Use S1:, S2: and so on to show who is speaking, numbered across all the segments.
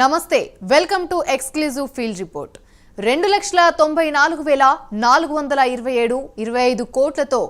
S1: నమస్తే welcome to exclusive field report 2,94,427 25 కోట్లతో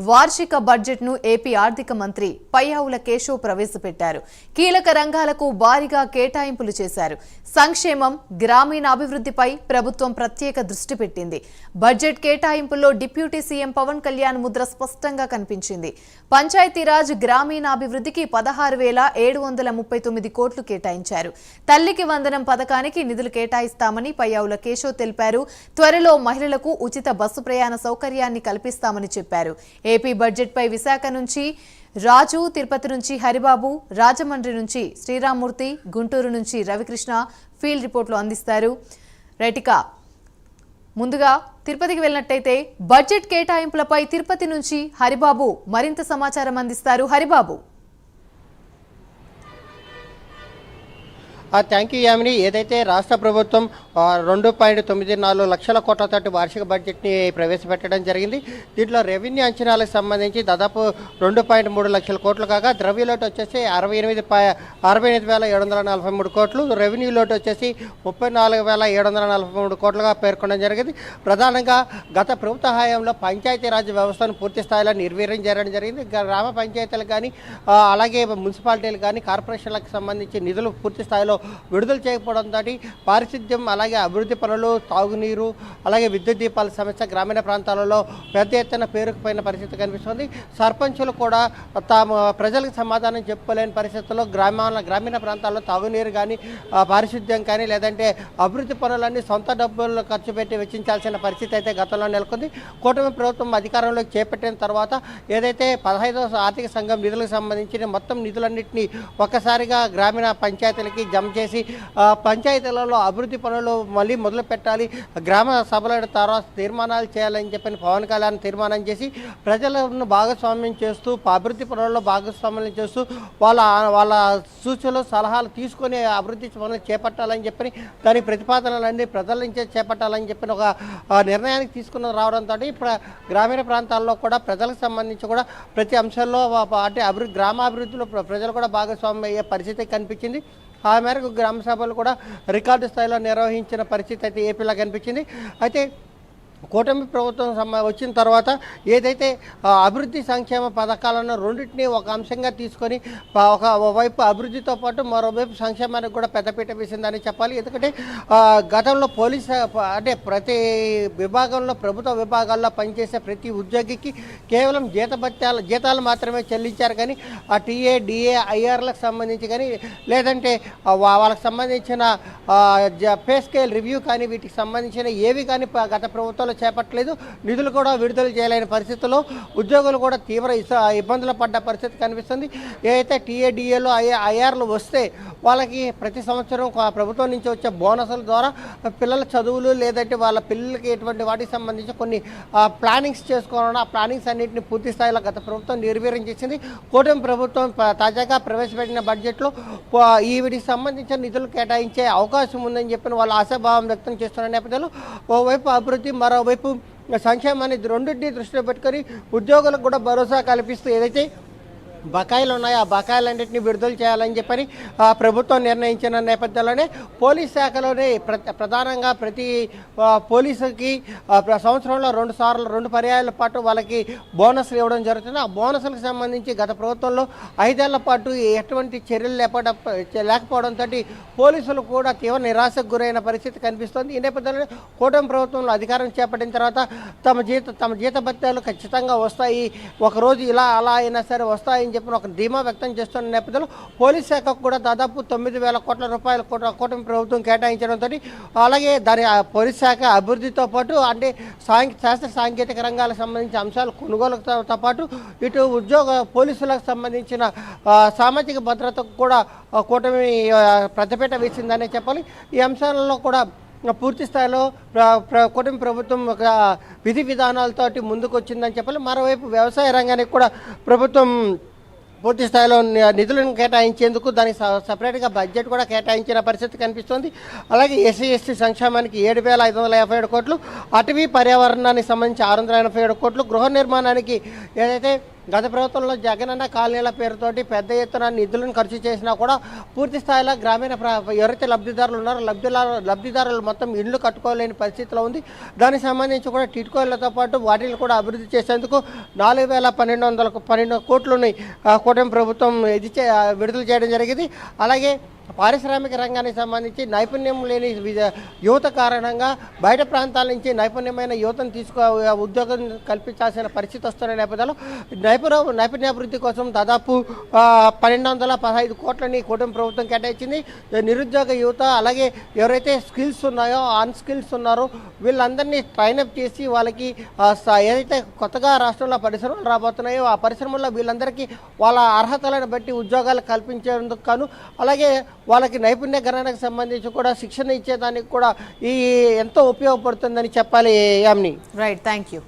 S1: వార్షిక బడ్జెట్ను ఏపీ ఆర్థిక మంత్రి పయ్యావుల కేశవ్ ప్రవేశపెట్టారు. కీలక రంగాలకు భారీగా కేటాయింపులు చేశారు. సంక్షేమం, గ్రామీణాభివృద్ధిపై ప్రభుత్వం ప్రత్యేక దృష్టి పెట్టింది. బడ్జెట్ కేటాయింపుల్లో డిప్యూటీ సీఎం పవన్ కళ్యాణ్ ముద్ర స్పష్టంగా కనిపించింది. పంచాయతీరాజ్ గ్రామీణాభివృద్ధికి 16,739 కోట్లు కేటాయించారు. తల్లికి వందనం పథకానికి నిధులు కేటాయిస్తామని పయ్యావుల కేశవ్ తెలిపారు. త్వరలో మహిళలకు ఉచిత బస్సు ప్రయాణ సౌకర్యాన్ని కల్పిస్తామని చెప్పారు. ఏపీ బడ్జెట్ పై విశాఖ నుంచి రాజు, తిరుపతి నుంచి హరిబాబు, రాజమండ్రి నుంచి శ్రీరామ్మూర్తి, గుంటూరు నుంచి రవికృష్ణ ఫీల్డ్ రిపోర్ట్లు అందిస్తారు. రైటిక ముందుగా తిరుపతికి వెళ్ళినట్టయితే బడ్జెట్ కేటాయింపులపై తిరుపతి నుంచి హరిబాబు మరింత సమాచారం అందిస్తారు. హరిబాబు.
S2: Thank you Yamini. ఏదైతే రాష్ట్ర ప్రభుత్వం 2.94 లక్షల కోట్లతోటి వార్షిక బడ్జెట్ని ప్రవేశపెట్టడం జరిగింది. దీంట్లో రెవెన్యూ అంచనాలకు సంబంధించి దాదాపు 2.3 లక్షల కోట్లు కాగా ద్రవ్య లోటు వచ్చేసి 68,743 కోట్లు, రెవెన్యూ లోటు వచ్చేసి 34,743 కోట్లుగా పేర్కొనడం జరిగింది. ప్రధానంగా గత ప్రభుత్వ హయాంలో పంచాయతీరాజ్ వ్యవస్థను పూర్తి స్థాయిలో నిర్వీర్యం చేయడం జరిగింది. గ్రామ పంచాయతీలకు కానీ అలాగే మున్సిపాలిటీలు కానీ కార్పొరేషన్లకు సంబంధించి నిధులు పూర్తి స్థాయిలో విడుదల చేయకపోవడంతో పారిశుద్ధ్యం, అలాగే అభివృద్ధి పనులు, తాగునీరు, అలాగే విద్యుత్ దీపాల సమస్య గ్రామీణ ప్రాంతాలలో పెద్ద ఎత్తున పేరుకుపోయిన పరిస్థితి కనిపిస్తుంది. సర్పంచులు కూడా తాము ప్రజలకు సమాధానం చెప్పుకోలేని పరిస్థితుల్లో గ్రామీణ ప్రాంతాల్లో తాగునీరు కానీ పారిశుద్ధ్యం కానీ లేదంటే అభివృద్ధి పనులన్నీ సొంత డబ్బులు ఖర్చు పెట్టి వెచ్చించాల్సిన పరిస్థితి అయితే గతంలో నెలకొంది. కూటమి ప్రభుత్వం అధికారంలోకి చేపట్టిన తర్వాత ఏదైతే 15వ ఆర్థిక సంఘం నిధులకు సంబంధించిన మొత్తం నిధులన్నింటినీ ఒక్కసారిగా గ్రామీణ పంచాయతీలకి జమ చేసి పంచాయతీలలో అభివృద్ధి పనులు మళ్ళీ మొదలు పెట్టాలి, గ్రామ సభల తర్వాత తీర్మానాలు చేయాలని చెప్పని పవన్ కళ్యాణ్ తీర్మానం చేసి ప్రజలను భాగస్వామ్యం చేస్తూ అభివృద్ధి పనుల్లో భాగస్వామ్యం చేస్తూ వాళ్ళ సూచనలు సలహాలు తీసుకొని అభివృద్ధి పనులు చేపట్టాలని చెప్పని దాని ప్రతిపాదనలన్నీ ప్రజల నుంచే చేపట్టాలని చెప్పిన ఒక నిర్ణయానికి తీసుకుని రావడంతో గ్రామీణ ప్రాంతాల్లో కూడా ప్రజలకు సంబంధించి కూడా ప్రతి అంశంలో అంటే గ్రామాభివృద్ధిలో ప్రజలు కూడా భాగస్వామ్యం అయ్యే పరిస్థితి కనిపించింది. ఆ మేరకు గ్రామ సభలు కూడా రికార్డు స్థాయిలో నిర్వహించిన పరిస్థితి అయితే ఏపీలో కనిపించింది. అయితే కూటమి ప్రభుత్వం వచ్చిన తర్వాత ఏదైతే అభివృద్ధి సంక్షేమ పథకాలను రెండింటినీ ఒక అంశంగా తీసుకొని ఒకవైపు అభివృద్ధితో పాటు మరోవైపు సంక్షేమానికి కూడా పెద్దపీట వేసిందని చెప్పాలి. ఎందుకంటే గతంలో అంటే ప్రతి విభాగంలో ప్రభుత్వ విభాగాల్లో పనిచేసే ప్రతి ఉద్యోగికి కేవలం జీతాలు మాత్రమే చెల్లించారు. కానీ ఆ టీఏ, డిఏ, ఐఆర్లకు సంబంధించి కానీ లేదంటే వాళ్ళకి సంబంధించిన పే స్కేల్ రివ్యూ కానీ వీటికి సంబంధించిన ఏవి కానీ గత ప్రభుత్వం చేపట్టలేదు. నిధులు కూడా విడుదల చేయలేని పరిస్థితుల్లో ఉద్యోగులు కూడా తీవ్ర ఇబ్బందులు పడ్డ పరిస్థితి కనిపిస్తుంది. ఏదైతే టీఏడిఏలో ఐఆర్లు వస్తే వాళ్ళకి ప్రతి సంవత్సరం ప్రభుత్వం నుంచి వచ్చే బోనసుల ద్వారా పిల్లల చదువులు లేదంటే వాళ్ళ పిల్లలకి ఎటువంటి వాటికి సంబంధించి కొన్ని ప్లానింగ్స్ చేసుకోవాలన్నా ఆ ప్లానింగ్స్ అన్నింటినీ పూర్తి స్థాయిలో గత ప్రభుత్వం నిర్వీర్యం చేసింది. కూటమి ప్రభుత్వం తాజాగా ప్రవేశపెట్టిన బడ్జెట్లో వీటికి సంబంధించిన నిధులు కేటాయించే అవకాశం ఉందని చెప్పిన వాళ్ళు ఆశాభావం వ్యక్తం చేస్తున్న నేపథ్యంలో ఓవైపు అభివృద్ధి, మరోవైపు సంక్షేమాన్ని రెండింటినీ దృష్టిలో పెట్టుకొని ఉద్యోగులకు కూడా భరోసా కల్పిస్తూ ఏదైతే బకాయిలు ఉన్నాయో ఆ బకాయిలన్నింటినీ విడుదల చేయాలని చెప్పని ప్రభుత్వం నిర్ణయించిన నేపథ్యంలోనే పోలీస్ శాఖలోనే ప్రధానంగా ప్రతి పోలీసుకి సంవత్సరంలో 2 పర్యాయాల పాటు వాళ్ళకి బోనస్లు ఇవ్వడం జరుగుతుంది. ఆ బోనస్లకు సంబంధించి గత ప్రభుత్వంలో 5 ఏళ్ల పాటు ఎటువంటి చర్యలు లేకపోవడంతో పోలీసులు కూడా తీవ్ర నిరాశకు గురైన పరిస్థితి కనిపిస్తోంది. ఈ నేపథ్యంలో కూటమి ప్రభుత్వంలో అధికారం చేపట్టిన తర్వాత తమ జీతభత్యాలు ఖచ్చితంగా వస్తాయి, ఒకరోజు ఇలా అలా అయినా సరే వస్తాయి చెప్పిన ఒక ధీమా వ్యక్తం చేస్తున్న నేపథ్యంలో పోలీస్ శాఖకు కూడా దాదాపు 9,000 కోట్ల రూపాయల కూటమి ప్రభుత్వం కేటాయించడంతో అలాగే దాని పోలీస్ శాఖ అభివృద్ధితో పాటు అంటే శాస్త్ర సాంకేతిక రంగాలకు సంబంధించిన అంశాలు కొనుగోలుతో పాటు ఇటు పోలీసులకు సంబంధించిన సామాజిక భద్రతకు కూడా కూటమి పెద్దపీట వేసిందనే చెప్పాలి. ఈ అంశాలలో కూడా పూర్తి స్థాయిలో కూటమి ప్రభుత్వం ఒక విధి విధానాలతోటి ముందుకు వచ్చిందని చెప్పాలి. మరోవైపు వ్యవసాయ రంగానికి కూడా ప్రభుత్వం పూర్తి స్థాయిలో నిధులను కేటాయించేందుకు దానికి సపరేట్గా బడ్జెట్ కూడా కేటాయించిన పరిస్థితి కనిపిస్తుంది. అలాగే ఎస్సీ ఎస్టీ సంక్షేమానికి 7,557 కోట్లు, అటవీ పర్యావరణానికి సంబంధించి 687 కోట్లు, గృహ నిర్మాణానికి ఏదైతే గత ప్రభుత్వంలో జగనన్న కాలనీల పేరుతోటి పెద్ద ఎత్తున నిధులను ఖర్చు చేసినా కూడా పూర్తి స్థాయిలో గ్రామీణ ఎవరైతే లబ్ధిదారులు ఉన్నారో లబ్ధిదారులు మొత్తం ఇళ్ళు కట్టుకోలేని పరిస్థితిలో ఉంది. దానికి సంబంధించి కూడా టిట్కోలతో పాటు వాటిని కూడా అభివృద్ధి చేసేందుకు 4,12 కోట్లని కూటమి ప్రభుత్వం విడుదల చేయడం జరిగింది. అలాగే పారిశ్రామిక రంగానికి సంబంధించి నైపుణ్యం లేని యువత కారణంగా బయట ప్రాంతాల నుంచి నైపుణ్యమైన యువతను ఉద్యోగం కల్పించాల్సిన పరిస్థితి వస్తున్న నేపథ్యంలో నైపుణ్యాభివృద్ధి కోసం దాదాపు 1,215 కోట్లని కూటమి ప్రభుత్వం కేటాయించింది. నిరుద్యోగ యువత అలాగే ఎవరైతే స్కిల్స్ ఉన్నాయో అన్స్కిల్స్ ఉన్నారో వీళ్ళందరినీ ట్రైనప్ చేసి వాళ్ళకి ఏదైతే కొత్తగా రాష్ట్రంలో పరిశ్రమలు రాబోతున్నాయో ఆ పరిశ్రమల్లో వీళ్ళందరికీ వాళ్ళ అర్హతలను బట్టి ఉద్యోగాలు కల్పించేందుకు గాను అలాగే వాళ్ళకి నైపుణ్య గణనకు సంబంధించి కూడా శిక్షణ ఇచ్చేదానికి కూడా ఈ ఎంతో ఉపయోగపడుతుందని చెప్పాలి. యామిని.
S1: Right, thank you.